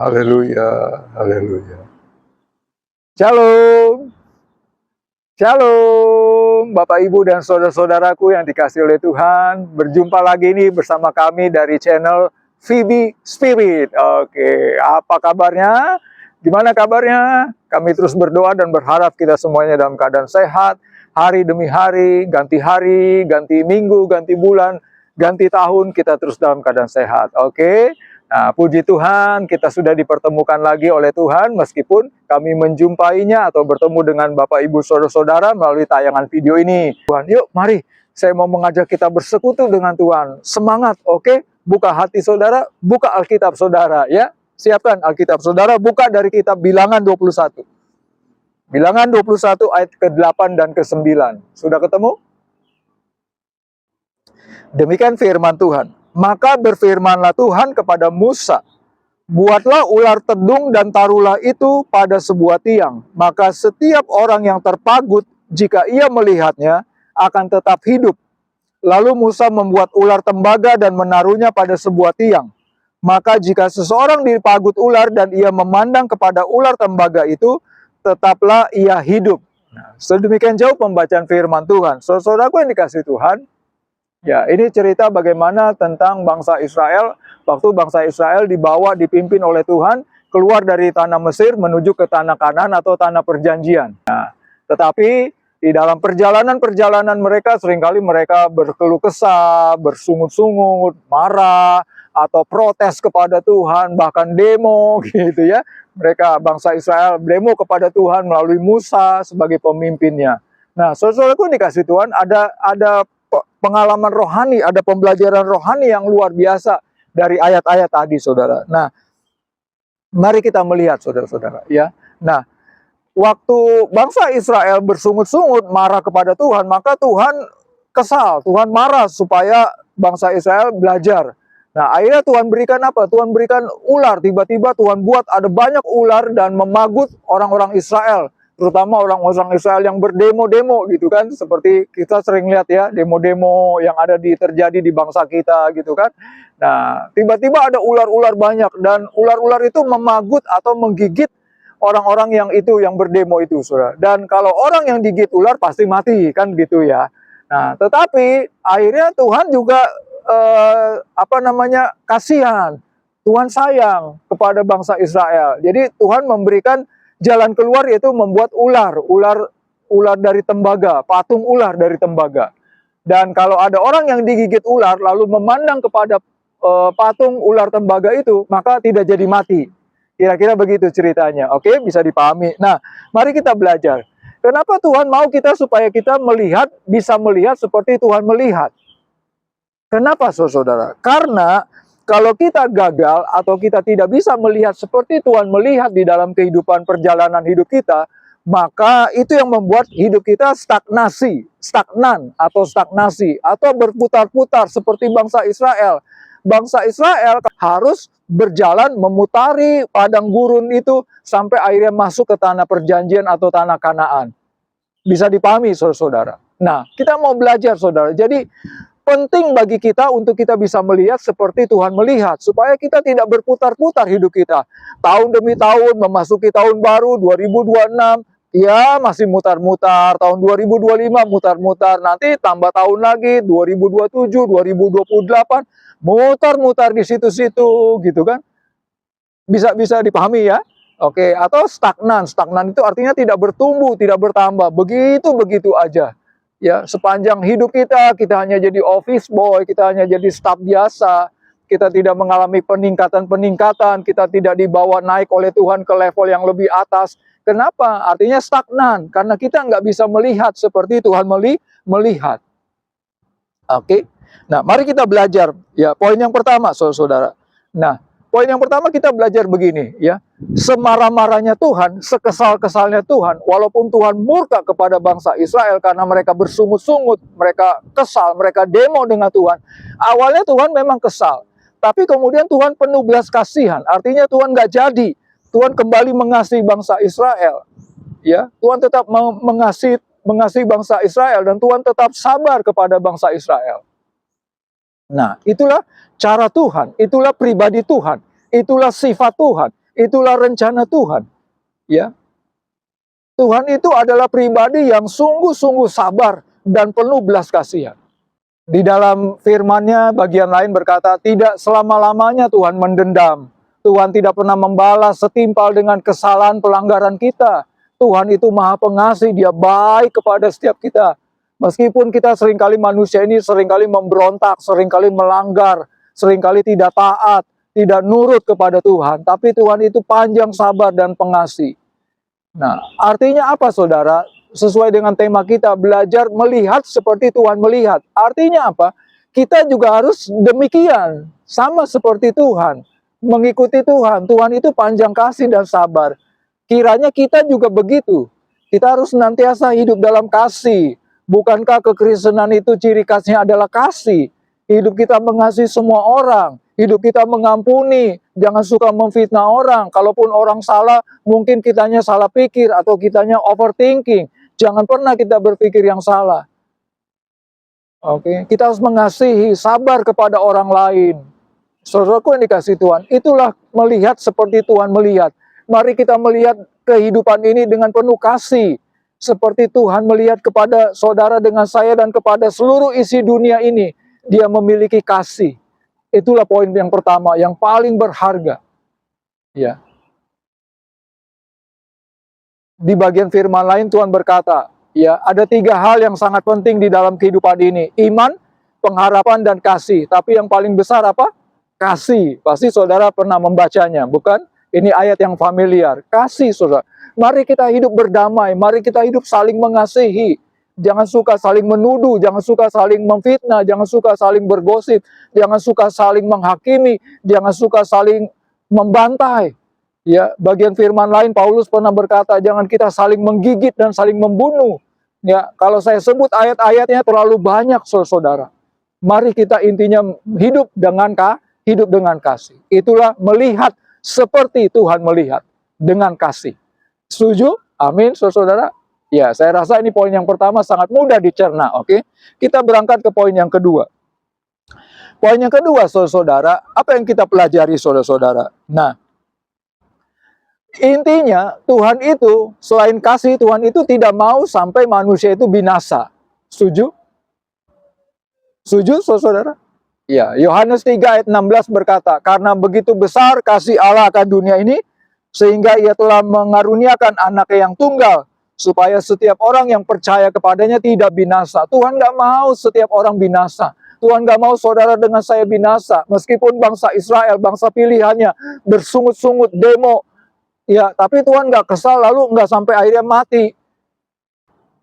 Haleluya, haleluya. Shalom, shalom, Bapak Ibu dan saudara-saudaraku yang dikasih oleh Tuhan. Berjumpa lagi nih bersama kami dari channel VB Spirit. Oke, apa kabarnya? Gimana kabarnya? Kami terus berdoa dan berharap kita semuanya dalam keadaan sehat. Hari demi hari, ganti minggu, ganti bulan, ganti tahun, kita terus dalam keadaan sehat. Oke? Nah, puji Tuhan, kita sudah dipertemukan lagi oleh Tuhan, meskipun kami menjumpainya atau bertemu dengan Bapak Ibu Saudara-saudara melalui tayangan video ini. Tuhan, yuk mari, saya mau mengajak kita bersekutu dengan Tuhan. Semangat, oke? Buka hati saudara, buka Alkitab saudara, ya. Siapkan Alkitab saudara, buka dari kitab Bilangan 21. Bilangan 21 ayat ke-8 dan ke-9. Sudah ketemu? Demikian firman Tuhan. Maka berfirmanlah Tuhan kepada Musa, buatlah ular tedung dan taruhlah itu pada sebuah tiang. Maka setiap orang yang terpagut, jika ia melihatnya, akan tetap hidup. Lalu Musa membuat ular tembaga dan menaruhnya pada sebuah tiang. Maka jika seseorang dipagut ular dan ia memandang kepada ular tembaga itu, tetaplah ia hidup. Nah, sedemikian jauh pembacaan firman Tuhan. Saudaraku yang dikasih Tuhan, ya, ini cerita bagaimana tentang bangsa Israel, waktu bangsa Israel dipimpin oleh Tuhan, keluar dari tanah Mesir menuju ke tanah Kanaan atau tanah perjanjian. Nah, tetapi di dalam perjalanan mereka, seringkali mereka berkeluh kesah, bersungut-sungut, marah, atau protes kepada Tuhan, bahkan demo gitu ya. Mereka, bangsa Israel, demo kepada Tuhan melalui Musa sebagai pemimpinnya. Nah, saudaraku dikasih Tuhan, ada pengalaman rohani, ada pembelajaran rohani yang luar biasa dari ayat-ayat tadi, saudara. Nah, mari kita melihat, saudara-saudara, ya. Nah, waktu bangsa Israel bersungut-sungut, marah kepada Tuhan, maka Tuhan kesal, Tuhan marah supaya bangsa Israel belajar. Nah, akhirnya Tuhan berikan apa? Tuhan berikan ular, tiba-tiba Tuhan buat ada banyak ular dan memagut orang-orang Israel, terutama orang-orang Israel yang berdemo-demo gitu kan, seperti kita sering lihat ya, demo-demo yang terjadi di bangsa kita gitu kan. Nah, tiba-tiba ada ular-ular banyak dan ular-ular itu memagut atau menggigit orang-orang yang berdemo itu, saudara. Dan kalau orang yang digigit ular pasti mati kan gitu ya. Nah, tetapi akhirnya Tuhan juga kasihan. Tuhan sayang kepada bangsa Israel. Jadi Tuhan memberikan jalan keluar, yaitu membuat ular dari tembaga, patung ular dari tembaga. Dan kalau ada orang yang digigit ular lalu memandang kepada patung ular tembaga itu, maka tidak jadi mati. Kira-kira begitu ceritanya. Oke, bisa dipahami. Nah, mari kita belajar. Kenapa Tuhan mau kita supaya kita bisa melihat seperti Tuhan melihat? Kenapa, saudara? Karena kalau kita gagal atau kita tidak bisa melihat seperti Tuhan melihat di dalam kehidupan perjalanan hidup kita, maka itu yang membuat hidup kita stagnan atau stagnasi, atau berputar-putar seperti bangsa Israel. Bangsa Israel harus berjalan memutari padang gurun itu sampai akhirnya masuk ke tanah perjanjian atau tanah Kanaan. Bisa dipahami, saudara-saudara. Nah, kita mau belajar, saudara. Jadi, penting bagi kita untuk kita bisa melihat seperti Tuhan melihat, supaya kita tidak berputar-putar hidup kita. Tahun demi tahun, memasuki tahun baru 2026, ya masih mutar-mutar. Tahun 2025 mutar-mutar, nanti tambah tahun lagi 2027, 2028, mutar-mutar di situ-situ gitu kan. Bisa dipahami ya? Oke, atau stagnan. Stagnan itu artinya tidak bertumbuh, tidak bertambah, begitu-begitu aja. Ya, sepanjang hidup kita hanya jadi office boy, kita hanya jadi staf biasa, kita tidak mengalami peningkatan-peningkatan, kita tidak dibawa naik oleh Tuhan ke level yang lebih atas. Kenapa? Artinya stagnan, karena kita nggak bisa melihat seperti Tuhan melihat. Oke, nah mari kita belajar. Ya, poin yang pertama, saudara. Nah, poin yang pertama kita belajar begini, ya. Semarah-marahnya Tuhan, sekesal-kesalnya Tuhan, walaupun Tuhan murka kepada bangsa Israel karena mereka bersungut-sungut, mereka kesal, mereka demo dengan Tuhan. Awalnya Tuhan memang kesal, tapi kemudian Tuhan penuh belas kasihan. Artinya Tuhan nggak jadi. Tuhan kembali mengasihi bangsa Israel. Ya, Tuhan tetap mengasihi bangsa Israel, dan Tuhan tetap sabar kepada bangsa Israel. Nah, itulah cara Tuhan, itulah pribadi Tuhan, itulah sifat Tuhan, Itulah rencana Tuhan. Ya, Tuhan itu adalah pribadi yang sungguh-sungguh sabar dan penuh belas kasihan. Di dalam firman-Nya bagian lain berkata, tidak selama-lamanya Tuhan mendendam. Tuhan tidak pernah membalas setimpal dengan kesalahan pelanggaran kita. Tuhan itu Maha Pengasih, Dia baik kepada setiap kita. Meskipun kita seringkali manusia ini seringkali memberontak, seringkali melanggar, seringkali tidak taat, tidak nurut kepada Tuhan, tapi Tuhan itu panjang sabar dan pengasih. Nah, artinya apa saudara? Sesuai dengan tema kita, belajar melihat seperti Tuhan melihat. Artinya apa? Kita juga harus demikian, sama seperti Tuhan. Mengikuti Tuhan. Tuhan itu panjang kasih dan sabar. Kiranya kita juga begitu. Kita harus senantiasa hidup dalam kasih. Bukankah kekristenan itu ciri khasnya adalah kasih? Hidup kita mengasihi semua orang. Hidup kita mengampuni, jangan suka memfitnah orang. Kalaupun orang salah, mungkin kitanya salah pikir atau kitanya overthinking. Jangan pernah kita berpikir yang salah. Oke, kita harus mengasihi, sabar kepada orang lain. Saudaraku yang dikasihi Tuhan, itulah melihat seperti Tuhan melihat. Mari kita melihat kehidupan ini dengan penuh kasih. Seperti Tuhan melihat kepada saudara dengan saya dan kepada seluruh isi dunia ini. Dia memiliki kasih. Itulah poin yang pertama, yang paling berharga. Ya. Di bagian firman lain Tuhan berkata, ya, ada 3 hal yang sangat penting di dalam kehidupan ini. Iman, pengharapan, dan kasih. Tapi yang paling besar apa? Kasih. Pasti saudara pernah membacanya, bukan? Ini ayat yang familiar. Kasih, saudara. Mari kita hidup berdamai, mari kita hidup saling mengasihi. Jangan suka saling menuduh, jangan suka saling memfitnah, jangan suka saling bergosip, jangan suka saling menghakimi, jangan suka saling membantai. Ya, bagian firman lain Paulus pernah berkata, jangan kita saling menggigit dan saling membunuh. Ya, kalau saya sebut ayat-ayatnya terlalu banyak, saudara. Mari kita intinya hidup dengan kasih. Itulah melihat seperti Tuhan melihat, dengan kasih. Setuju? Amin, saudara. Ya, saya rasa ini poin yang pertama sangat mudah dicerna, oke? Kita berangkat ke poin yang kedua. Poin yang kedua, saudara, apa yang kita pelajari, saudara-saudara? Nah, intinya Tuhan itu, selain kasih, Tuhan itu tidak mau sampai manusia itu binasa. Setuju? Setuju, saudara? Ya, Yohanes 3 ayat 16 berkata, karena begitu besar kasih Allah akan dunia ini, sehingga Ia telah mengaruniakan anaknya yang tunggal, supaya setiap orang yang percaya kepadanya tidak binasa. Tuhan gak mau setiap orang binasa. Tuhan gak mau saudara dengan saya binasa. Meskipun bangsa Israel, bangsa pilihannya, bersungut-sungut, demo. Ya, tapi Tuhan gak kesal lalu gak sampai akhirnya mati.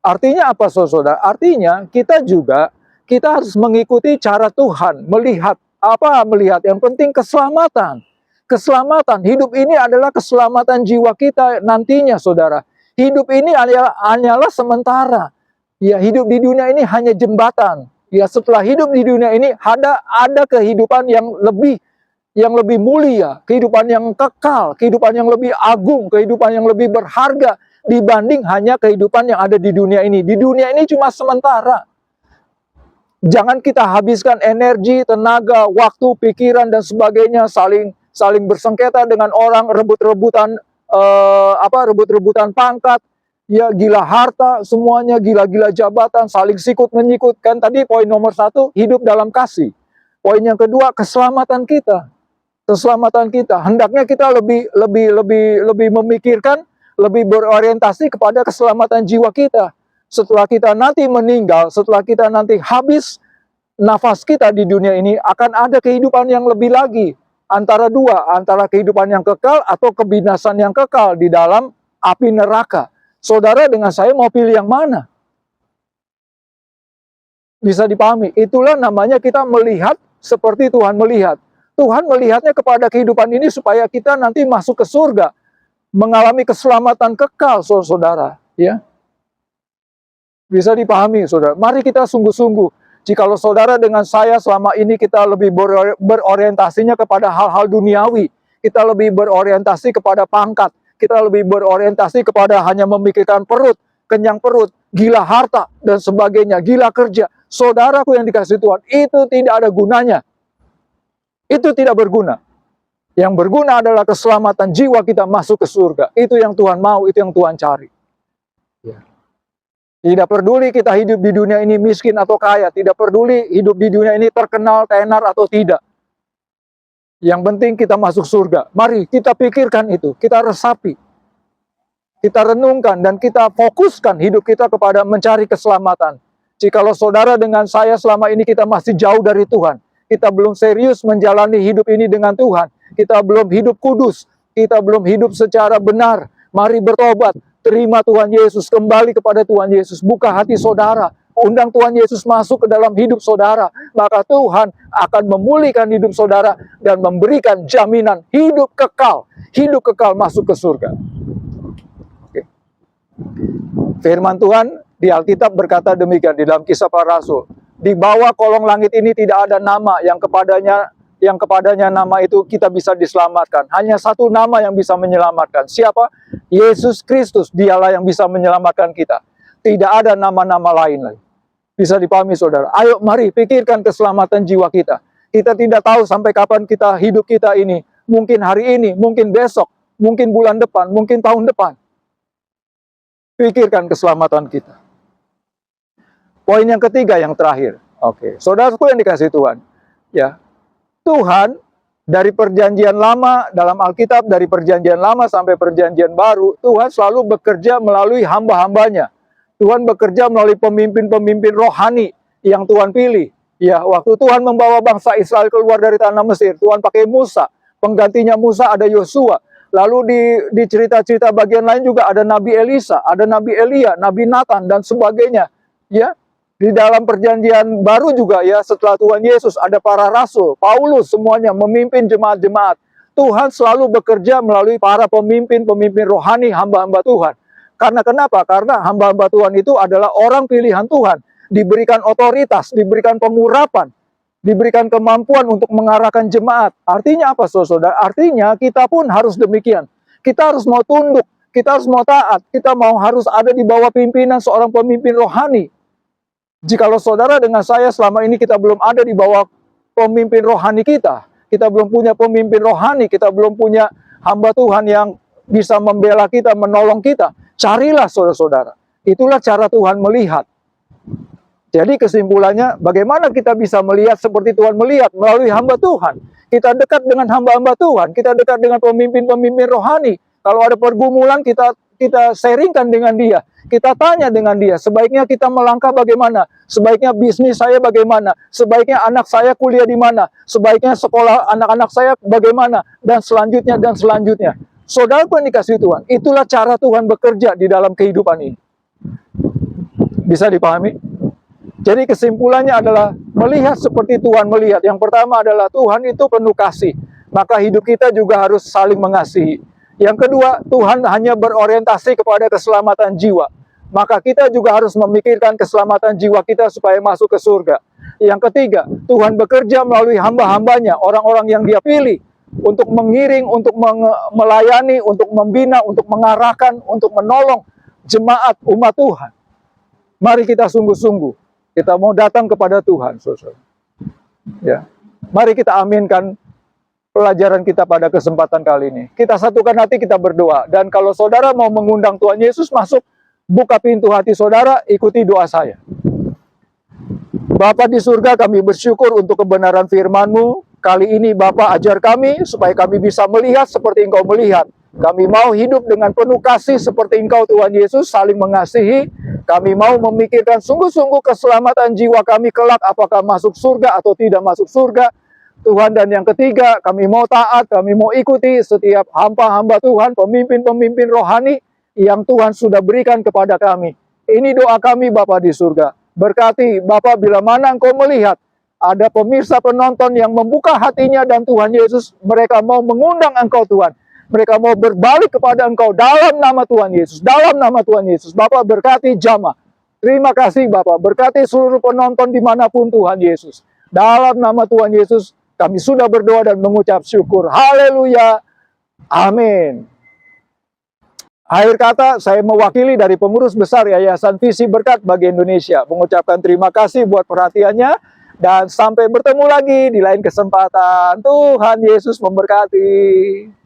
Artinya apa saudara? Artinya kita harus mengikuti cara Tuhan. Melihat. Apa melihat? Yang penting keselamatan. Keselamatan. Hidup ini adalah keselamatan jiwa kita nantinya saudara. Hidup ini hanyalah sementara. Ya, hidup di dunia ini hanya jembatan. Ya, setelah hidup di dunia ini ada kehidupan yang lebih mulia, kehidupan yang kekal, kehidupan yang lebih agung, kehidupan yang lebih berharga dibanding hanya kehidupan yang ada di dunia ini. Di dunia ini cuma sementara. Jangan kita habiskan energi, tenaga, waktu, pikiran dan sebagainya saling bersengketa dengan orang, rebut-rebutan pangkat, ya gila harta, semuanya gila-gila jabatan, saling sikut-menyikut. Kan tadi poin nomor 1, hidup dalam kasih. Poin yang kedua, keselamatan kita. Keselamatan kita. Hendaknya kita lebih memikirkan, lebih berorientasi kepada keselamatan jiwa kita. Setelah kita nanti meninggal, setelah kita nanti habis nafas kita di dunia ini, akan ada kehidupan yang lebih lagi. Antara kehidupan yang kekal atau kebinasan yang kekal di dalam api neraka. Saudara dengan saya mau pilih yang mana? Bisa dipahami. Itulah namanya kita melihat seperti Tuhan melihat. Tuhan melihatnya kepada kehidupan ini supaya kita nanti masuk ke surga. Mengalami keselamatan kekal, saudara. Ya. Bisa dipahami, saudara. Mari kita sungguh-sungguh. Jikalau saudara dengan saya selama ini kita lebih berorientasinya kepada hal-hal duniawi, kita lebih berorientasi kepada pangkat, kita lebih berorientasi kepada hanya memikirkan perut, kenyang perut, gila harta, dan sebagainya, gila kerja. Saudaraku yang dikasihi Tuhan, itu tidak ada gunanya. Itu tidak berguna. Yang berguna adalah keselamatan jiwa kita masuk ke surga. Itu yang Tuhan mau, itu yang Tuhan cari. Ya. Tidak peduli kita hidup di dunia ini miskin atau kaya. Tidak peduli hidup di dunia ini terkenal, tenar atau tidak. Yang penting kita masuk surga. Mari kita pikirkan itu. Kita resapi. Kita renungkan dan kita fokuskan hidup kita kepada mencari keselamatan. Jikalau saudara dengan saya selama ini kita masih jauh dari Tuhan. Kita belum serius menjalani hidup ini dengan Tuhan. Kita belum hidup kudus. Kita belum hidup secara benar. Mari bertobat. Terima Tuhan Yesus. Kembali kepada Tuhan Yesus. Buka hati saudara. Undang Tuhan Yesus masuk ke dalam hidup saudara. Maka Tuhan akan memulihkan hidup saudara. Dan memberikan jaminan hidup kekal. Hidup kekal masuk ke surga. Oke. Firman Tuhan di Alkitab berkata demikian di dalam Kisah Para Rasul. Di bawah kolong langit ini tidak ada nama yang kepadanya nama itu kita bisa diselamatkan. Hanya satu nama yang bisa menyelamatkan. Siapa? Yesus Kristus. Dialah yang bisa menyelamatkan kita. Tidak ada nama-nama lain lagi. Bisa dipahami saudara. Ayo mari pikirkan keselamatan jiwa kita. Kita tidak tahu sampai kapan hidup kita ini. Mungkin hari ini, mungkin besok, mungkin bulan depan, mungkin tahun depan. Pikirkan keselamatan kita. Poin yang ketiga, yang terakhir. Oke, saudaraku yang dikasihi Tuhan. Ya, Tuhan dari perjanjian lama dalam Alkitab, dari perjanjian lama sampai perjanjian baru, Tuhan selalu bekerja melalui hamba-hambanya. Tuhan bekerja melalui pemimpin-pemimpin rohani yang Tuhan pilih. Ya, waktu Tuhan membawa bangsa Israel keluar dari tanah Mesir, Tuhan pakai Musa. Penggantinya Musa ada Yosua. Lalu di cerita-cerita bagian lain juga ada Nabi Elisa, ada Nabi Elia, Nabi Nathan, dan sebagainya. Ya, di dalam perjanjian baru juga ya, setelah Tuhan Yesus ada para rasul, Paulus, semuanya memimpin jemaat-jemaat. Tuhan selalu bekerja melalui para pemimpin-pemimpin rohani, hamba-hamba Tuhan. Karena kenapa? Karena hamba-hamba Tuhan itu adalah orang pilihan Tuhan. Diberikan otoritas, diberikan pengurapan, diberikan kemampuan untuk mengarahkan jemaat. Artinya apa, saudara? Artinya kita pun harus demikian. Kita harus mau tunduk, kita harus mau taat, kita harus ada di bawah pimpinan seorang pemimpin rohani. Jikalau saudara dengan saya selama ini kita belum ada di bawah pemimpin rohani kita belum punya pemimpin rohani, kita belum punya hamba Tuhan yang bisa membela kita, menolong kita, carilah saudara-saudara. Itulah cara Tuhan melihat. Jadi kesimpulannya, bagaimana kita bisa melihat seperti Tuhan melihat? Melalui hamba Tuhan. Kita dekat dengan hamba-hamba Tuhan, kita dekat dengan pemimpin-pemimpin rohani. Kalau ada pergumulan, kita sharingkan dengan dia. Kita tanya dengan dia, sebaiknya kita melangkah bagaimana? Sebaiknya bisnis saya bagaimana? Sebaiknya anak saya kuliah di mana? Sebaiknya sekolah anak-anak saya bagaimana? Dan selanjutnya, dan selanjutnya. Saudara yang dikasihi Tuhan, itulah cara Tuhan bekerja di dalam kehidupan ini. Bisa dipahami? Jadi kesimpulannya adalah melihat seperti Tuhan melihat. Yang pertama adalah Tuhan itu penuh kasih. Maka hidup kita juga harus saling mengasihi. Yang kedua, Tuhan hanya berorientasi kepada keselamatan jiwa. Maka kita juga harus memikirkan keselamatan jiwa kita supaya masuk ke surga. Yang ketiga, Tuhan bekerja melalui hamba-hambanya, orang-orang yang dia pilih. Untuk mengiring, untuk melayani, untuk membina, untuk mengarahkan, untuk menolong jemaat umat Tuhan. Mari kita sungguh-sungguh. Kita mau datang kepada Tuhan, saudara. Ya. Mari kita aminkan pelajaran kita pada kesempatan kali ini. Kita satukan hati, kita berdoa. Dan kalau saudara mau mengundang Tuhan Yesus masuk, buka pintu hati saudara, ikuti doa saya. Bapa di surga, kami bersyukur untuk kebenaran firman-Mu. Kali ini Bapa ajar kami, supaya kami bisa melihat seperti Engkau melihat. Kami mau hidup dengan penuh kasih seperti Engkau Tuhan Yesus, saling mengasihi. Kami mau memikirkan sungguh-sungguh keselamatan jiwa kami kelak, apakah masuk surga atau tidak masuk surga. Tuhan, dan yang ketiga, kami mau taat, kami mau ikuti setiap hamba-hamba Tuhan, pemimpin-pemimpin rohani yang Tuhan sudah berikan kepada kami. Ini doa kami Bapa di surga. Berkati Bapa bila mana Engkau melihat ada pemirsa penonton yang membuka hatinya dan Tuhan Yesus, mereka mau mengundang Engkau Tuhan. Mereka mau berbalik kepada Engkau dalam nama Tuhan Yesus. Dalam nama Tuhan Yesus. Bapa berkati jamaah. Terima kasih Bapa. Berkati seluruh penonton dimanapun Tuhan Yesus. Dalam nama Tuhan Yesus, kami sudah berdoa dan mengucap syukur. Haleluya. Amin. Akhir kata, saya mewakili dari pengurus besar Yayasan Visi Berkat bagi Indonesia. Mengucapkan terima kasih buat perhatiannya. Dan sampai bertemu lagi di lain kesempatan. Tuhan Yesus memberkati.